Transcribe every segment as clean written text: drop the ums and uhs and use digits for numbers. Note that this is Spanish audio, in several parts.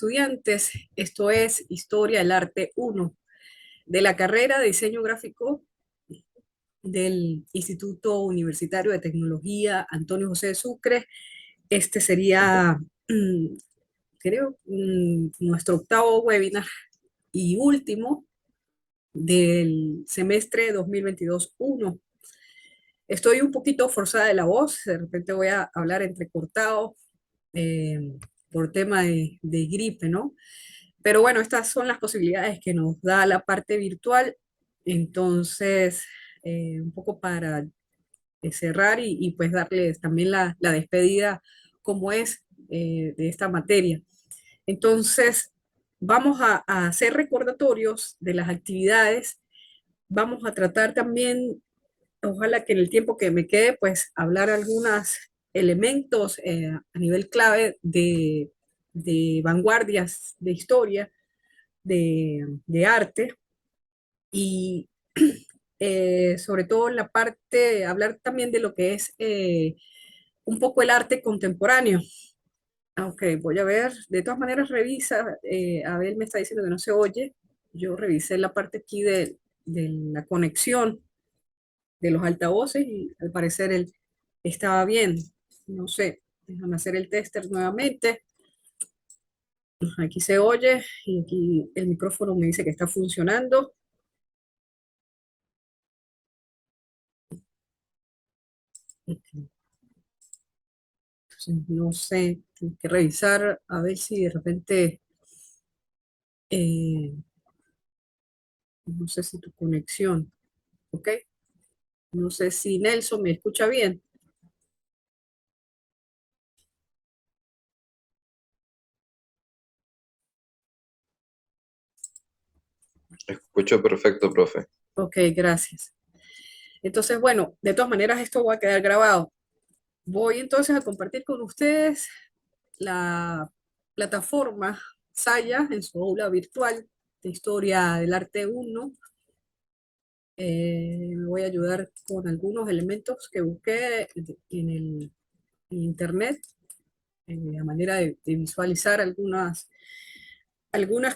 estudiantes. Esto es Historia del Arte 1 de la carrera de Diseño Gráfico del Instituto Universitario de Tecnología Antonio José de Sucre. Este sería, creo, nuestro octavo webinar y último del semestre 2022-1. Estoy un poquito forzada de la voz, de repente voy a hablar entrecortado por tema de gripe, ¿no? Pero bueno, estas son las posibilidades que nos da la parte virtual. Entonces, un poco para cerrar y pues darles también la despedida como es de esta materia. Entonces, vamos a hacer recordatorios de las actividades. Vamos a tratar también, ojalá que en el tiempo que me quede, pues hablar algunos elementos a nivel clave de vanguardias de historia de arte y sobre todo en la parte, hablar también de lo que es un poco el arte contemporáneo. Aunque voy a ver, de todas maneras revisa, Abel me está diciendo que no se oye, yo revisé la parte aquí de la conexión de los altavoces y al parecer él estaba bien, no sé, déjame hacer el tester nuevamente. Aquí se oye y aquí el micrófono me dice que está funcionando. Entonces, no sé, tengo que revisar a ver si de repente, eh, no sé si tu conexión, ¿ok? No sé si Nelson me escucha bien. Escucho perfecto, profe. Ok, gracias. Entonces, bueno, de todas maneras esto va a quedar grabado. Voy entonces a compartir con ustedes la plataforma Saya en su aula virtual de Historia del Arte 1. Me voy a ayudar con algunos elementos que busqué en internet, a manera de visualizar algunas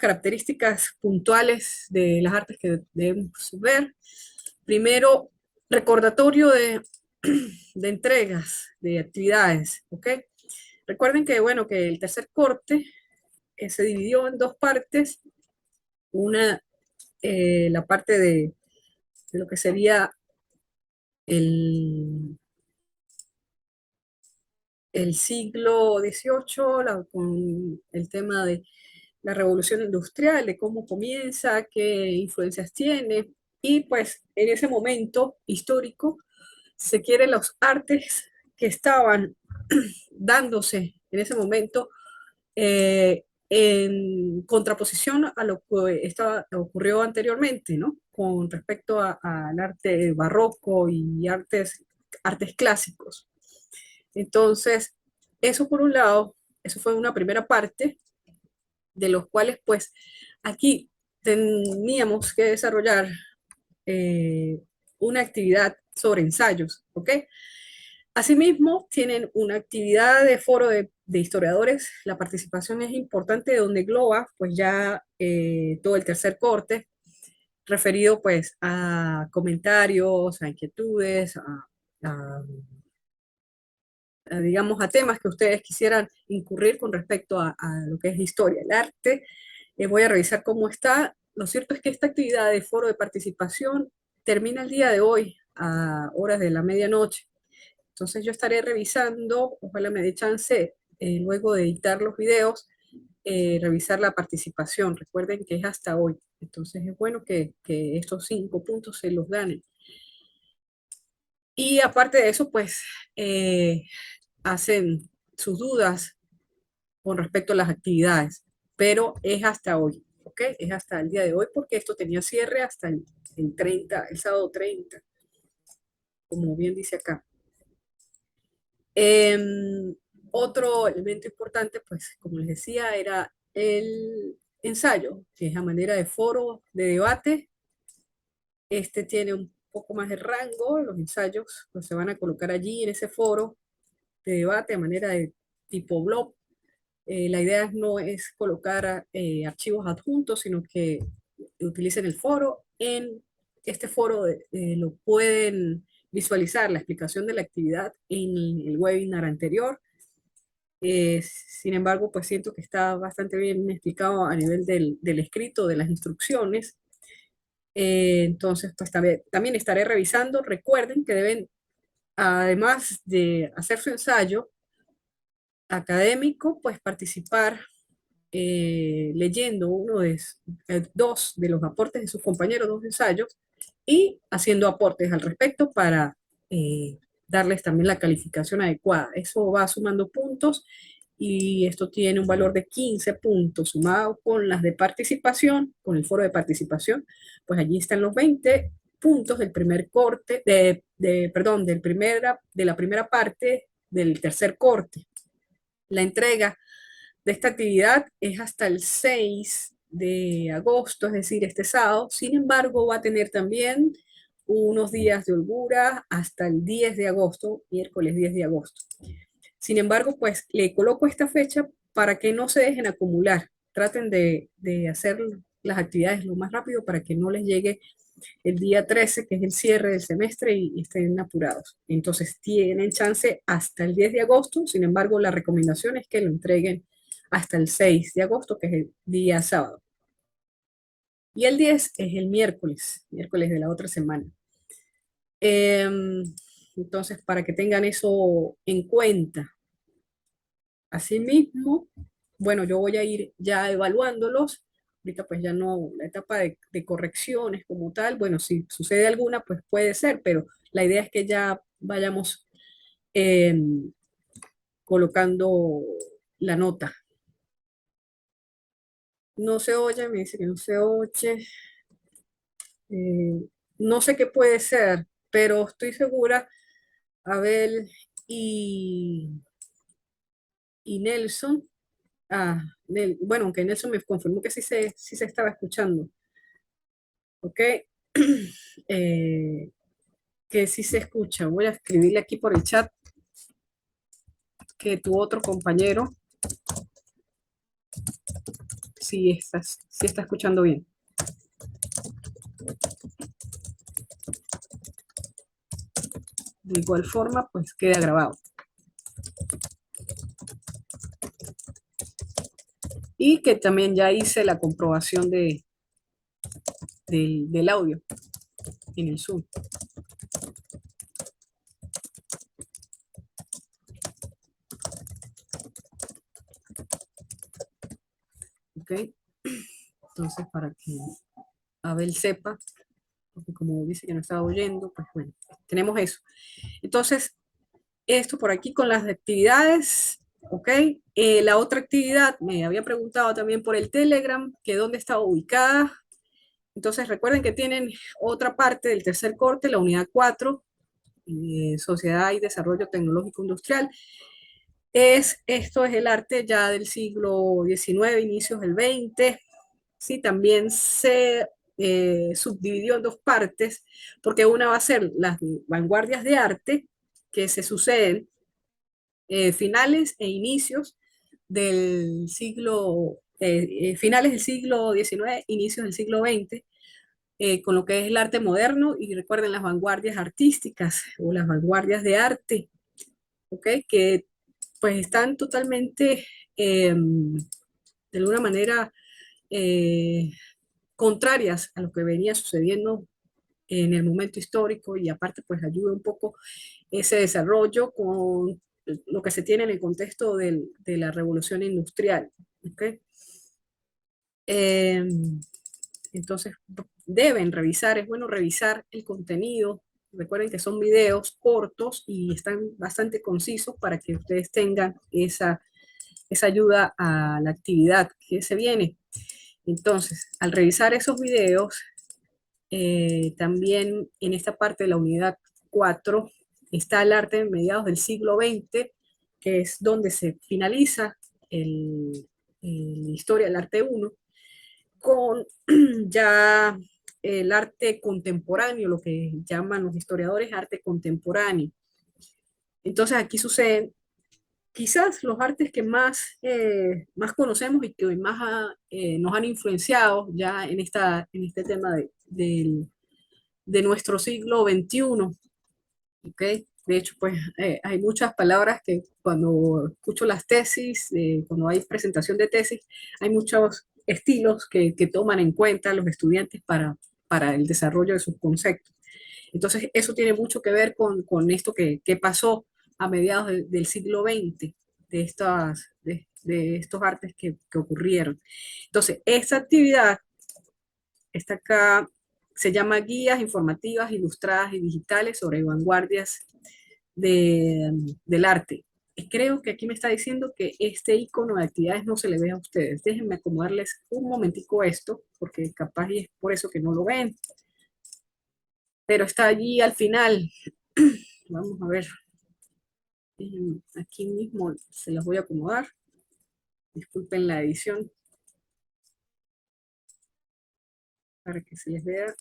características puntuales de las artes que debemos ver. Primero, recordatorio de entregas, de actividades, ¿ok? Recuerden que, bueno, que el tercer corte se dividió en dos partes. Una, la parte de lo que sería el, el siglo XVIII, con el tema de la revolución industrial, de cómo comienza, qué influencias tiene, y pues en ese momento histórico se quieren los artes que estaban dándose en ese momento en contraposición a lo que ocurrió anteriormente, ¿no? Con respecto al arte barroco y artes clásicos. Entonces, eso por un lado, eso fue una primera parte, de los cuales pues aquí teníamos que desarrollar eh, una actividad sobre ensayos, ¿ok? Asimismo, tienen una actividad de foro de historiadores. La participación es importante, donde engloba pues ya todo el tercer corte, referido pues a comentarios, a inquietudes, a, digamos, a temas que ustedes quisieran incurrir con respecto a lo que es historia, el arte. Voy a revisar cómo está. Lo cierto es que esta actividad de foro de participación termina el día de hoy a horas de la medianoche. Entonces yo estaré revisando, ojalá me dé chance, luego de editar los videos, revisar la participación. Recuerden que es hasta hoy. Entonces es bueno que estos 5 puntos se los ganen. Y aparte de eso, pues hacen sus dudas con respecto a las actividades, pero es hasta hoy, ¿ok? Es hasta el día de hoy porque esto tenía cierre hasta el 30, el sábado 30, como bien dice acá. Otro elemento importante, pues como les decía, era el ensayo, que es a manera de foro de debate. Este tiene un poco más de rango, los ensayos pues, se van a colocar allí en ese foro de debate a manera de tipo blog. La idea no es colocar archivos adjuntos, sino que utilicen el foro. En este foro lo pueden visualizar la explicación de la actividad en el webinar anterior. Sin embargo, pues siento que está bastante bien explicado a nivel del escrito, de las instrucciones. Entonces, pues también estaré revisando. Recuerden que deben, además de hacer su ensayo académico, pues participar leyendo dos de los aportes de sus compañeros, dos ensayos, y haciendo aportes al respecto para eh, darles también la calificación adecuada. Eso va sumando puntos y esto tiene un valor de 15 puntos sumado con las de participación, con el foro de participación, pues allí están los 20 puntos del primer corte, perdón, de la primera parte del tercer corte. La entrega de esta actividad es hasta el 6 de agosto, es decir, este sábado. Sin embargo, va a tener también unos días de holgura hasta el 10 de agosto, miércoles 10 de agosto. Sin embargo, pues le coloco esta fecha para que no se dejen acumular. Traten de hacer las actividades lo más rápido para que no les llegue el día 13, que es el cierre del semestre, y estén apurados. Entonces tienen chance hasta el 10 de agosto, sin embargo la recomendación es que lo entreguen hasta el 6 de agosto, que es el día sábado. Y el 10 es el miércoles de la otra semana. Entonces, para que tengan eso en cuenta. Asimismo, bueno, yo voy a ir ya evaluándolos. Ahorita pues ya no, la etapa de correcciones como tal, bueno, si sucede alguna, pues puede ser, pero la idea es que ya vayamos eh, colocando la nota. No se oye, me dice que no se oye. Eh, no sé qué puede ser, pero estoy segura, Abel y, y Nelson. Bueno, aunque Nelson me confirmó que sí se estaba escuchando. ¿Ok? Eh, que sí se escucha. Voy a escribirle aquí por el chat que tu otro compañero sí está escuchando bien. De igual forma, pues queda grabado. Y que también ya hice la comprobación del audio en el Zoom. ¿Ok? Entonces, para que Abel sepa, porque como dice que no estaba oyendo, pues bueno, tenemos eso. Entonces, esto por aquí con las actividades, ¿ok? La otra actividad, me había preguntado también por el Telegram, que dónde estaba ubicada. Entonces recuerden que tienen otra parte del tercer corte, la unidad 4, Sociedad y Desarrollo Tecnológico Industrial. Esto es el arte ya del siglo XIX, inicios del XX. Sí, también se subdividió en dos partes, porque una va a ser las vanguardias de arte, que se suceden finales e inicios del finales del siglo XIX, inicios del siglo XX, con lo que es el arte moderno, y recuerden las vanguardias artísticas o las vanguardias de arte, ¿ok? Que pues están totalmente, de alguna manera, eh, contrarias a lo que venía sucediendo en el momento histórico, y aparte pues ayuda un poco ese desarrollo con lo que se tiene en el contexto de la revolución industrial. ¿Okay? Eh, entonces deben revisar, es bueno revisar el contenido. Recuerden que son videos cortos y están bastante concisos para que ustedes tengan esa ayuda a la actividad que se viene. Entonces, al revisar esos videos, también en esta parte de la unidad 4 está el arte de mediados del siglo XX, que es donde se finaliza la historia del arte 1, con ya el arte contemporáneo, lo que llaman los historiadores arte contemporáneo. Entonces aquí suceden quizás los artes que más conocemos y que más nos han influenciado ya en este tema de nuestro siglo XXI, ¿ok? De hecho, pues hay muchas palabras que cuando escucho las tesis, cuando hay presentación de tesis, hay muchos estilos que toman en cuenta los estudiantes para el desarrollo de sus conceptos. Entonces, eso tiene mucho que ver con esto que pasó a mediados del siglo XX, de estos artes que ocurrieron. Entonces, esta actividad está acá, se llama Guías Informativas Ilustradas y Digitales sobre Vanguardias del Arte. Y creo que aquí me está diciendo que este icono de actividades no se le ve a ustedes. Déjenme acomodarles un momentico esto, porque capaz y es por eso que no lo ven. Pero está allí al final. Vamos a ver. Aquí mismo se las voy a acomodar. Disculpen la edición para que se les vea.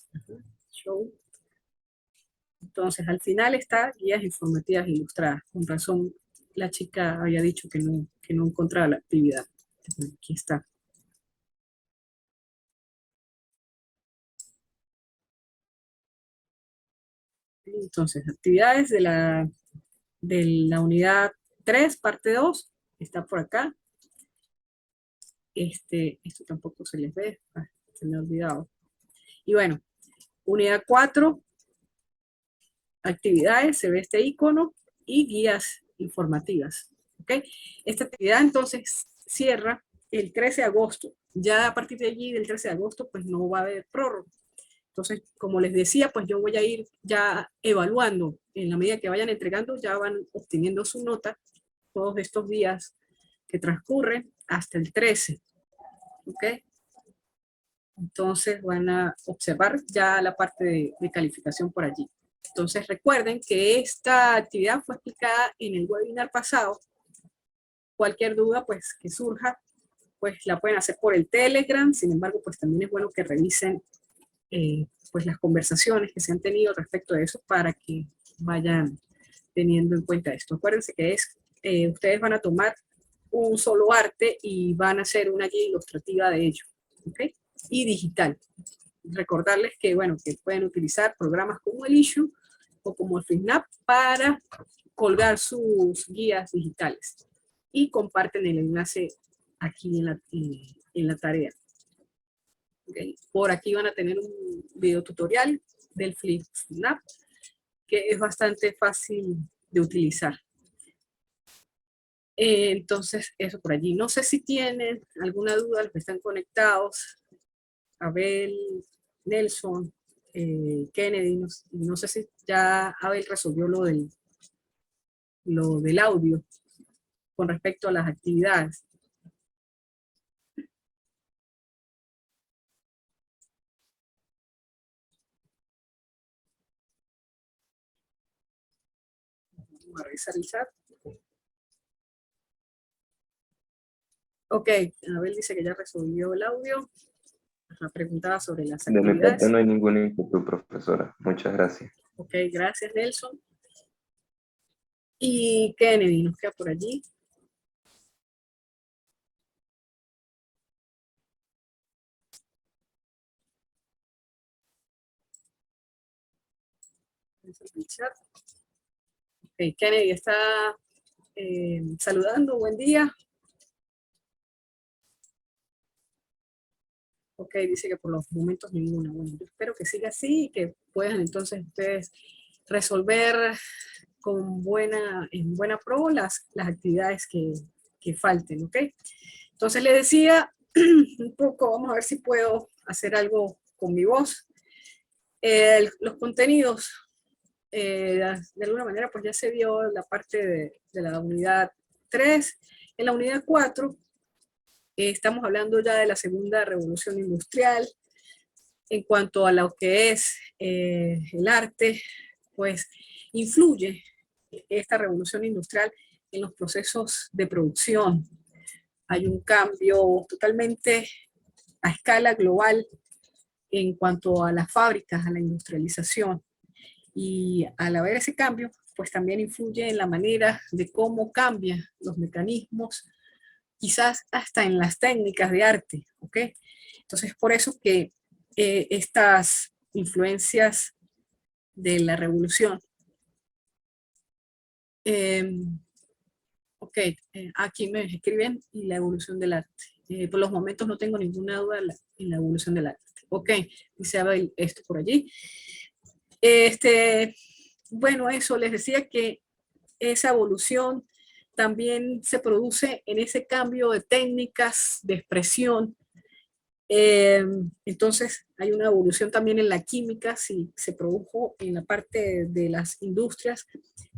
Show. Entonces, al final está guías informativas ilustradas. Con razón, la chica había dicho que no encontraba la actividad. Aquí está. Entonces, actividades de la unidad 3 parte 2 está por acá. Esto tampoco se les ve, se me ha olvidado. Y bueno, unidad 4 actividades, se ve este icono, y guías informativas. ¿Ok? Esta actividad entonces cierra el 13 de agosto. Ya a partir de allí, del 13 de agosto, pues no va a haber prórroga. Entonces, como les decía, pues yo voy a ir ya evaluando. En la medida que vayan entregando, ya van obteniendo su nota todos estos días que transcurren hasta el 13. ¿Ok? Entonces van a observar ya la parte de calificación por allí. Entonces recuerden que esta actividad fue explicada en el webinar pasado. Cualquier duda pues que surja, pues la pueden hacer por el Telegram. Sin embargo, pues también es bueno que revisen pues las conversaciones que se han tenido respecto a eso para que vayan teniendo en cuenta esto. Acuérdense que ustedes van a tomar un solo arte y van a hacer una guía ilustrativa de ello, ¿ok? Y digital. Recordarles que, bueno, que pueden utilizar programas como el Issue o como el FreeSnap para colgar sus guías digitales. Y comparten el enlace aquí en la tarea. ¿Okay? Por aquí van a tener un video tutorial del FreeSnap que es bastante fácil de utilizar. Entonces, eso por allí. No sé si tienen alguna duda los que están conectados. Abel, Nelson, Kennedy, no sé si ya Abel resolvió lo del audio con respecto a las actividades. Vamos a revisar el chat. Ok, Abel dice que ya resolvió el audio. La preguntaba sobre las De mi parte actividades. no hay ninguna inquietud, profesora. Muchas gracias. Ok, gracias Nelson. Y Kennedy nos queda por allí. El chat. Ok, Kennedy está saludando, buen día. Ok, dice que por los momentos ninguna. Bueno, yo espero que siga así y que puedan entonces ustedes resolver en buena pro las actividades que falten, ¿ok? Entonces le decía un poco, vamos a ver si puedo hacer algo con mi voz. Los contenidos, de alguna manera, pues ya se vio la parte de la unidad 3. En la unidad 4 estamos hablando ya de la segunda revolución industrial. En cuanto a lo que es el arte, pues influye esta revolución industrial en los procesos de producción. Hay un cambio totalmente a escala global en cuanto a las fábricas, a la industrialización. Y al haber ese cambio, pues también influye en la manera de cómo cambian los mecanismos, quizás hasta en las técnicas de arte, ¿ok? Entonces, por eso que estas influencias de la revolución, eh, ok, aquí me escriben y la evolución del arte. Por los momentos no tengo ninguna duda en la evolución del arte. Ok, dice Abel esto por allí. Bueno, eso les decía que esa evolución también se produce en ese cambio de técnicas de expresión. Entonces hay una evolución también en la química, si se produjo en la parte de las industrias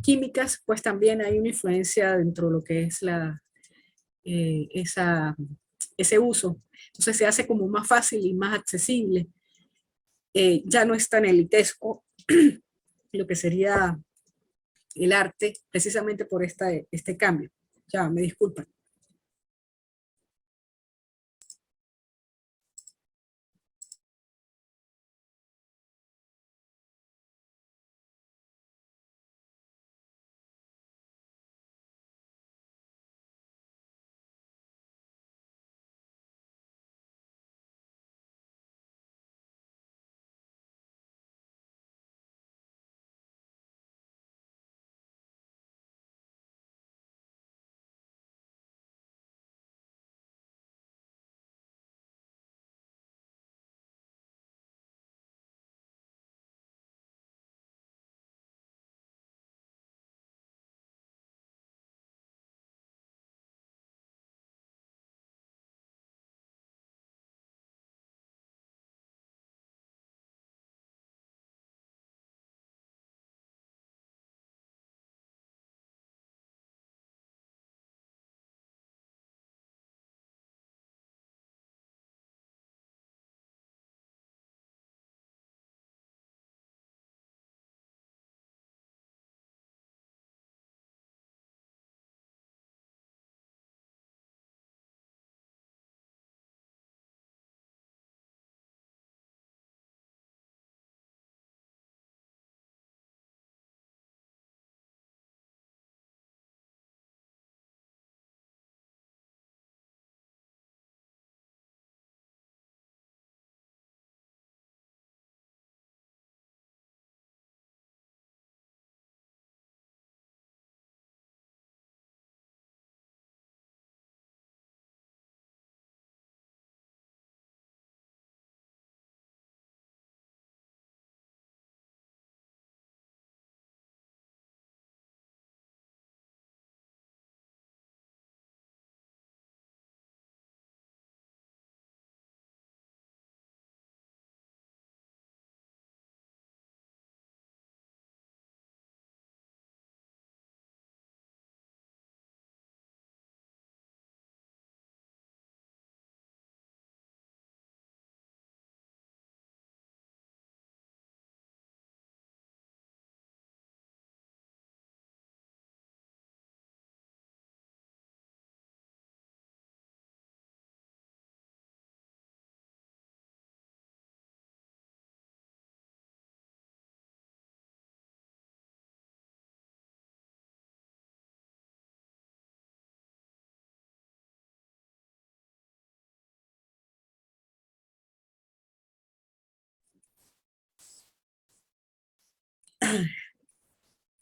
químicas, pues también hay una influencia dentro de lo que es ese uso. Entonces se hace como más fácil y más accesible. Ya no es tan elitesco lo que sería el arte, precisamente por este cambio. Ya, me disculpan.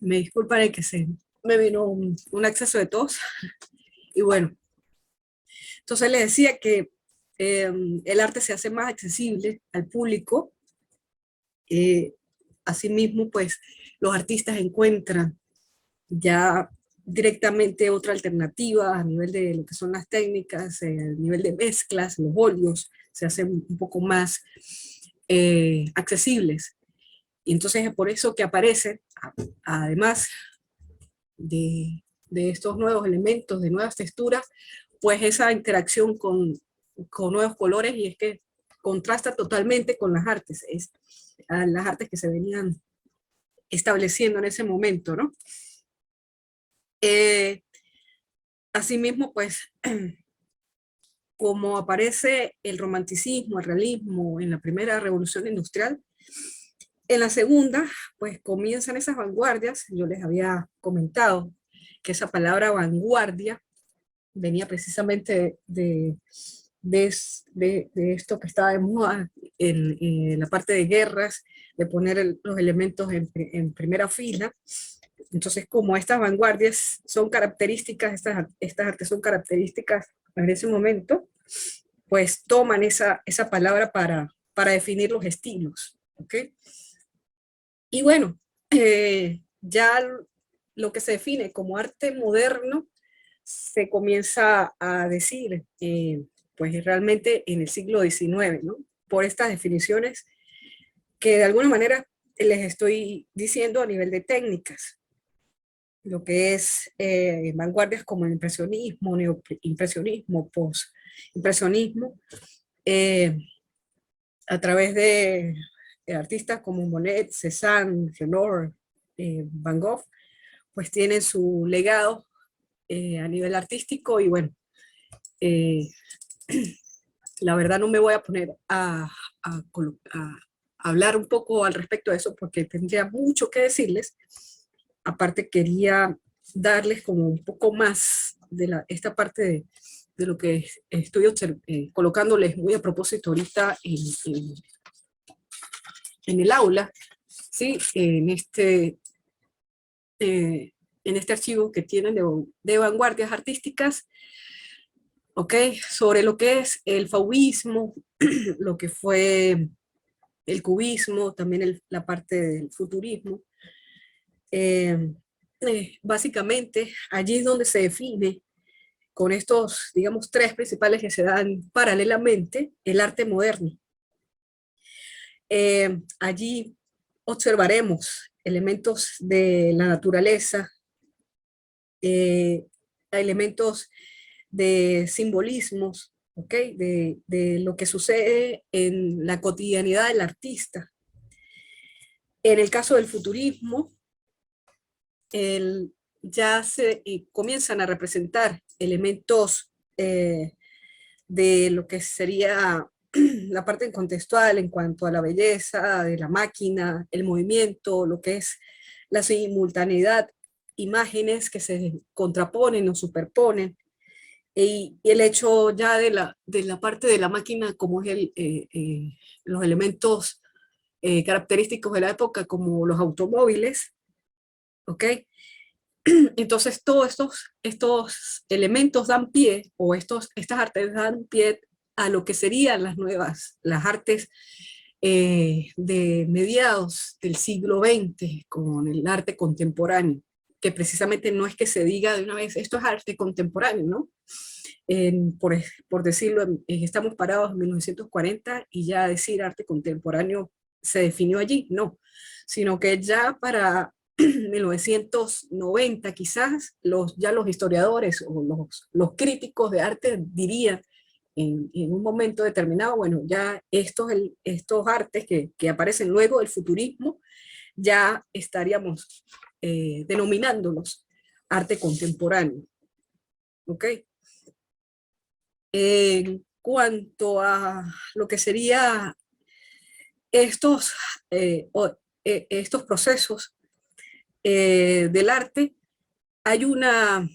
Me disculpan que me vino un acceso de tos. Y bueno, entonces les decía que el arte se hace más accesible al público. Eh, Asimismo, pues los artistas encuentran ya directamente otra alternativa a nivel de lo que son las técnicas, a nivel de mezclas, los óleos se hacen un poco más accesibles. Y entonces es por eso que aparece, además de estos nuevos elementos, de nuevas texturas, pues esa interacción con nuevos colores, y es que contrasta totalmente con las artes que se venían estableciendo en ese momento, ¿no? Eh, Asimismo, pues, como aparece el romanticismo, el realismo en la primera revolución industrial, En la segunda, pues comienzan esas vanguardias. Yo les había comentado que esa palabra vanguardia venía precisamente de esto que estaba de moda en la parte de guerras, de poner los elementos en primera fila. Entonces, como estas vanguardias son características, estas artes son características en ese momento, pues toman esa palabra para definir los estilos. ¿Ok? Y bueno, ya lo que se define como arte moderno se comienza a decir, pues realmente en el siglo XIX, ¿no? Por estas definiciones que de alguna manera les estoy diciendo a nivel de técnicas, lo que es vanguardias como el impresionismo, neoimpresionismo, postimpresionismo, eh, a través de artistas como Monet, Cézanne, Renoir, Van Gogh, pues tienen su legado a nivel artístico y bueno, eh, la verdad no me voy a poner a hablar un poco al respecto de eso porque tendría mucho que decirles. Aparte quería darles como un poco más de esta parte de lo que estoy colocándoles muy a propósito ahorita en el aula, ¿sí? En este archivo que tienen de vanguardias artísticas, ¿ok? Sobre lo que es el fauvismo, lo que fue el cubismo, también la parte del futurismo. Eh, Básicamente, allí es donde se define con estos, digamos, tres principales que se dan paralelamente, el arte moderno. Allí observaremos elementos de la naturaleza, eh, elementos de simbolismos, ¿ok? De lo que sucede en la cotidianidad del artista. En el caso del futurismo, ya se comienzan a representar elementos de lo que sería la parte contextual en cuanto a la belleza de la máquina, el movimiento, lo que es la simultaneidad, imágenes que se contraponen o superponen, y el hecho ya de la parte de la máquina como es los elementos característicos de la época como los automóviles, ¿ok? Entonces todos estos elementos dan pie, o estas artes dan pie a lo que serían las artes de mediados del siglo XX, con el arte contemporáneo, que precisamente no es que se diga de una vez, esto es arte contemporáneo, ¿no? Por decirlo, estamos parados en 1940 y ya decir arte contemporáneo se definió allí, no, sino que ya para 1990 quizás ya los historiadores o los críticos de arte dirían en un momento determinado, bueno, ya estos artes que aparecen luego del futurismo, ya estaríamos denominándolos arte contemporáneo, ¿ok? En cuanto a lo que sería estos, estos procesos del arte, hay una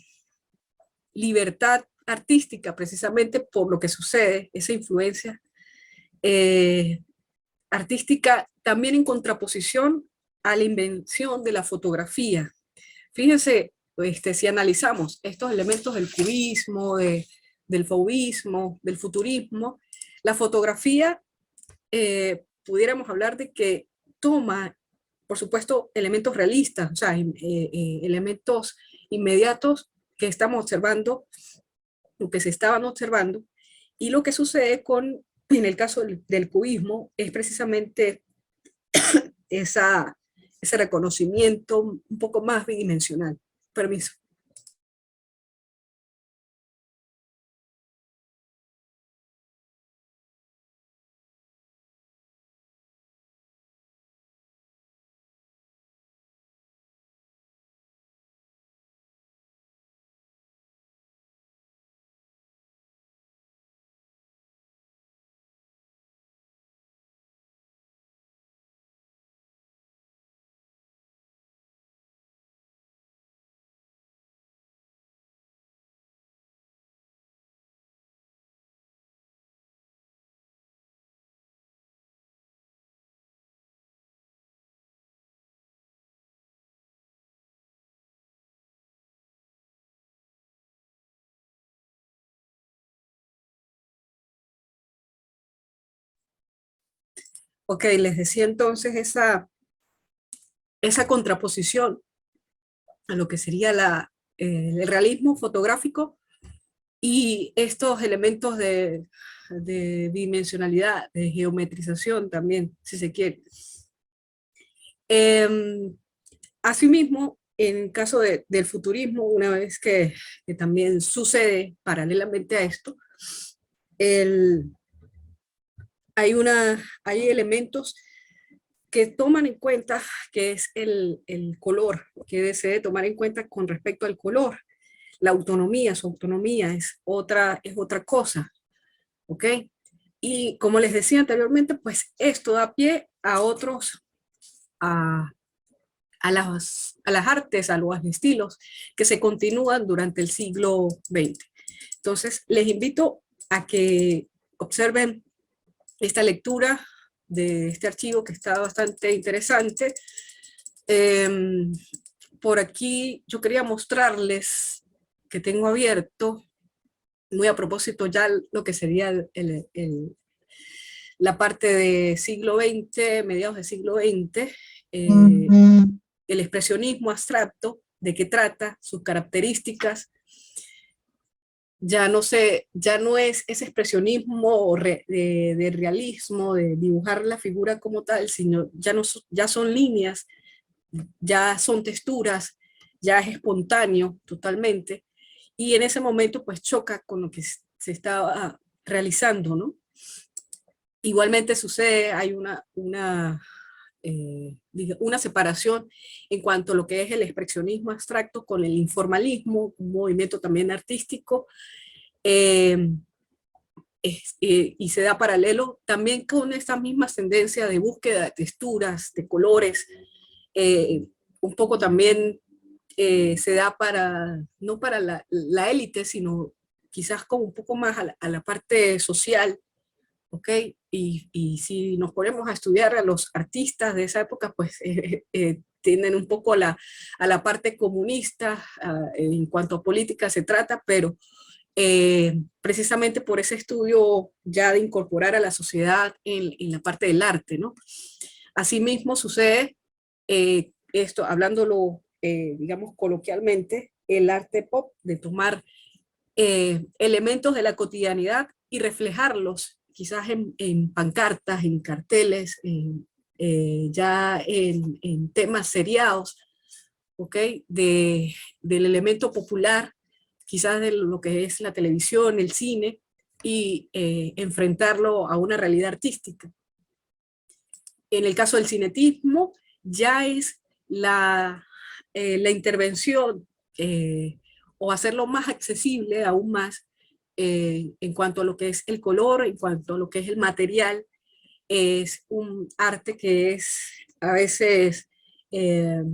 libertad artística precisamente por lo que sucede, esa influencia eh, artística también en contraposición a la invención de la fotografía. Fíjense, si analizamos estos elementos del cubismo, del fauvismo, del futurismo, la fotografía pudiéramos hablar de que toma, por supuesto, elementos realistas, o sea, elementos inmediatos que estamos observando, lo que se estaban observando, y lo que sucede en el caso del cubismo, es precisamente ese reconocimiento un poco más bidimensional. Permiso. Ok, les decía entonces esa contraposición a lo que sería el realismo fotográfico y estos elementos de dimensionalidad, de geometrización también, si se quiere. Em, Asimismo, en caso del futurismo, una vez que también sucede paralelamente a esto, el, hay elementos que toman en cuenta, que es el color, que se debe tomar en cuenta con respecto al color. La autonomía, su autonomía es otra cosa, ¿ok? Y como les decía anteriormente, pues esto da pie a otros, a, a las artes, a los estilos que se continúan durante el siglo XX. Entonces, les invito a que observen esta lectura de este archivo que está bastante interesante. Eh, por aquí yo quería mostrarles que tengo abierto, muy a propósito ya lo que sería la parte de siglo XX, mediados del siglo XX, el expresionismo abstracto, de qué trata, sus características. Ya no es ese expresionismo de realismo, de dibujar la figura como tal, sino ya son líneas, ya son texturas, ya es espontáneo totalmente, y en ese momento pues choca con lo que se estaba realizando, ¿no? Igualmente sucede, hay una separación en cuanto a lo que es el expresionismo abstracto con el informalismo, un movimiento también artístico, eh, y se da paralelo también con esta misma tendencia de búsqueda de texturas, de colores, un poco también se da no para la élite, sino quizás como un poco más a la parte social, ¿ok? Y si nos ponemos a estudiar a los artistas de esa época, pues tienden un poco a la parte comunista, en cuanto a política se trata, pero precisamente por ese estudio ya de incorporar a la sociedad en la parte del arte, ¿no? Asimismo sucede esto, hablándolo, digamos, coloquialmente, el arte pop, de tomar elementos de la cotidianidad y reflejarlos quizás en pancartas, en carteles, ya en temas seriados, ¿ok? Del elemento popular, quizás de lo que es la televisión, el cine, y enfrentarlo a una realidad artística. En el caso del cinetismo, ya es la intervención o hacerlo más accesible aún más en cuanto a lo que es el color, en cuanto a lo que es el material. Es un arte que es a veces eh,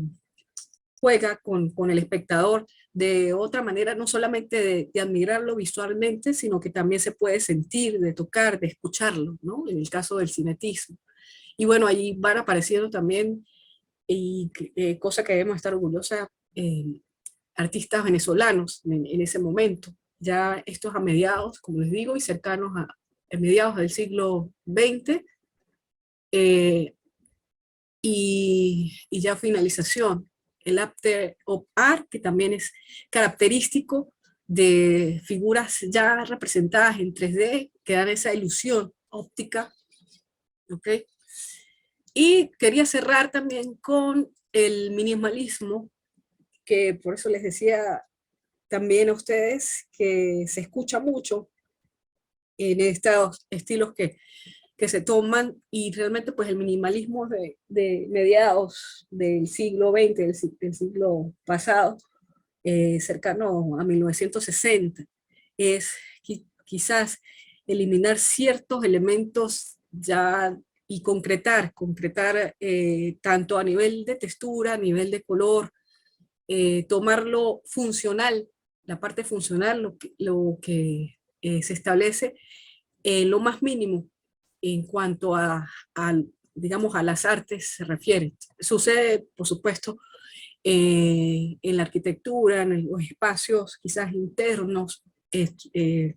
juega con el espectador de otra manera, no solamente de admirarlo visualmente, sino que también se puede sentir, de tocar, de escucharlo, ¿no? En el caso del cinetismo. Y bueno, allí van apareciendo también, y cosa que debemos estar orgullosa, artistas venezolanos en ese momento. Ya estos a mediados, como les digo, y cercanos a mediados del siglo XX, eh, y ya finalización. El after of art, que también es característico de figuras ya representadas en 3D, que dan esa ilusión óptica, ¿ok? Y quería cerrar también con el minimalismo, que por eso les decía también a ustedes que se escucha mucho en estos estilos que se toman, y realmente pues el minimalismo de mediados del siglo XX, del siglo pasado, cercano a 1960, es quizás eliminar ciertos elementos ya y concretar tanto a nivel de textura, a nivel de color, tomarlo funcional, la parte funcional, lo que se establece lo más mínimo en cuanto digamos, a las artes se refiere. Sucede, por supuesto, en la arquitectura, en los espacios quizás internos,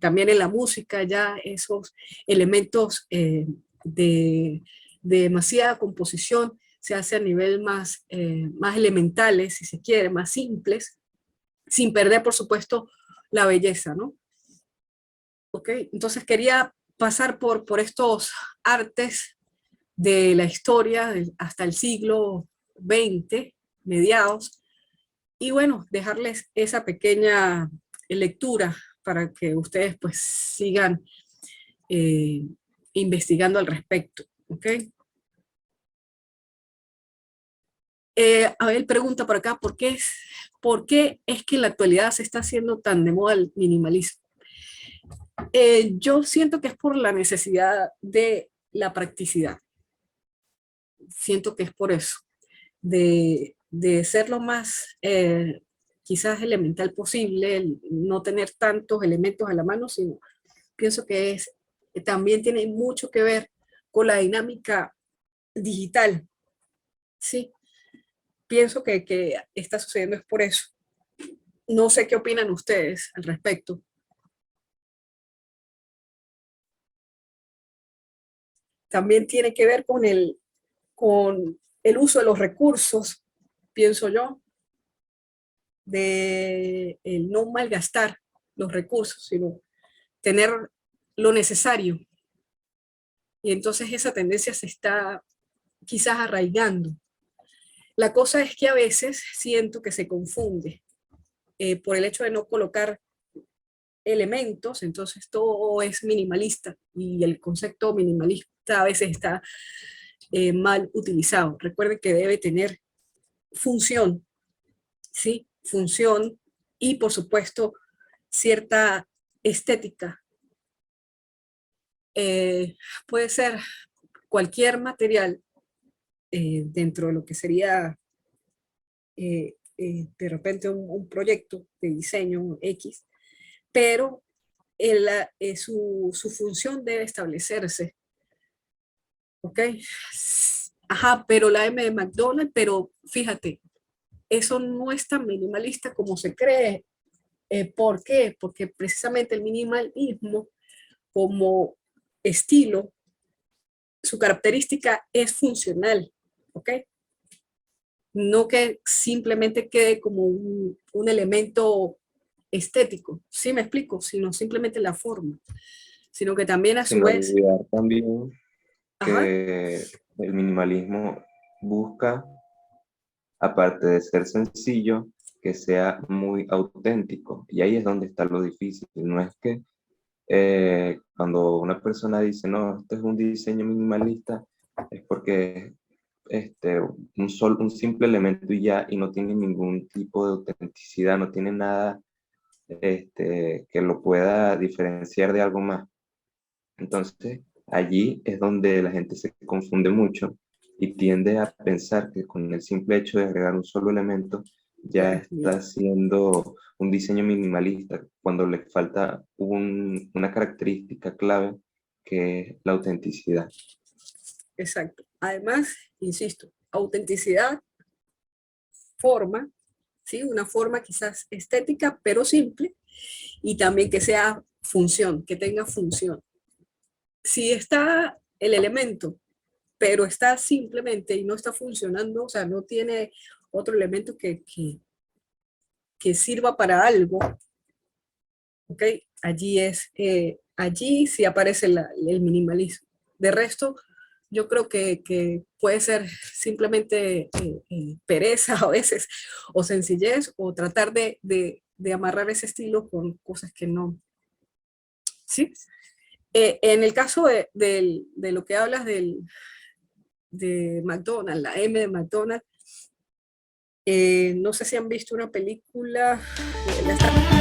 también en la música, ya esos elementos de demasiada composición, se hace a nivel más elementales, si se quiere, más simples, sin perder, por supuesto, la belleza, ¿no? ¿Ok? Entonces quería pasar por estos artes de la historia hasta el siglo XX, mediados, y bueno, dejarles esa pequeña lectura para que ustedes pues sigan eh, investigando al respecto, ¿ok? Abel pregunta por acá, ¿por qué es que en la actualidad se está haciendo tan de moda el minimalismo? Yo siento que es por la necesidad de la practicidad. Siento que es por eso, de ser lo más quizás elemental posible, no tener tantos elementos a la mano, sino pienso que también tiene mucho que ver con la dinámica digital, ¿sí? Pienso que está sucediendo es por eso. No sé qué opinan ustedes al respecto. También tiene que ver con el uso de los recursos, pienso yo, de el no malgastar los recursos, sino tener lo necesario. Y entonces esa tendencia se está quizás arraigando. La cosa es que a veces siento que se confunde por el hecho de no colocar elementos, entonces todo es minimalista y el concepto minimalista a veces está mal utilizado. Recuerden que debe tener función, ¿sí? Función y por supuesto cierta estética. Puede ser cualquier material dentro de lo que sería de repente un proyecto de diseño X, pero su función debe establecerse, ¿ok? Ajá, pero la M de McDonald's, pero fíjate, eso no es tan minimalista como se cree. ¿Por qué? Porque precisamente el minimalismo como estilo, su característica es funcional, ¿ok? No que simplemente quede como un elemento estético, ¿sí me explico? Sino simplemente la forma, sino que también a su Sin vez, olvidar también ajá, que el minimalismo busca, aparte de ser sencillo, que sea muy auténtico. Y ahí es donde está lo difícil. No es que cuando una persona dice, no, esto es un diseño minimalista, es porque un simple elemento y ya, y no tiene ningún tipo de autenticidad, no tiene nada que lo pueda diferenciar de algo más. Entonces, allí es donde la gente se confunde mucho y tiende a pensar que con el simple hecho de agregar un solo elemento ya está haciendo un diseño minimalista, cuando le falta una característica clave que es la autenticidad. exacto. Además, insisto, autenticidad, forma, ¿sí? Una forma quizás estética, pero simple, y también que sea función, que tenga función. Si está el elemento, pero está simplemente y no está funcionando, o sea, no tiene otro elemento que sirva para algo, ¿ok? Allí sí aparece el minimalismo. De resto, yo creo que puede ser simplemente pereza a veces, o sencillez, o tratar de amarrar ese estilo con cosas que no, ¿sí? En el caso de lo que hablas de McDonald's, la M de McDonald's, no sé si han visto una película, la están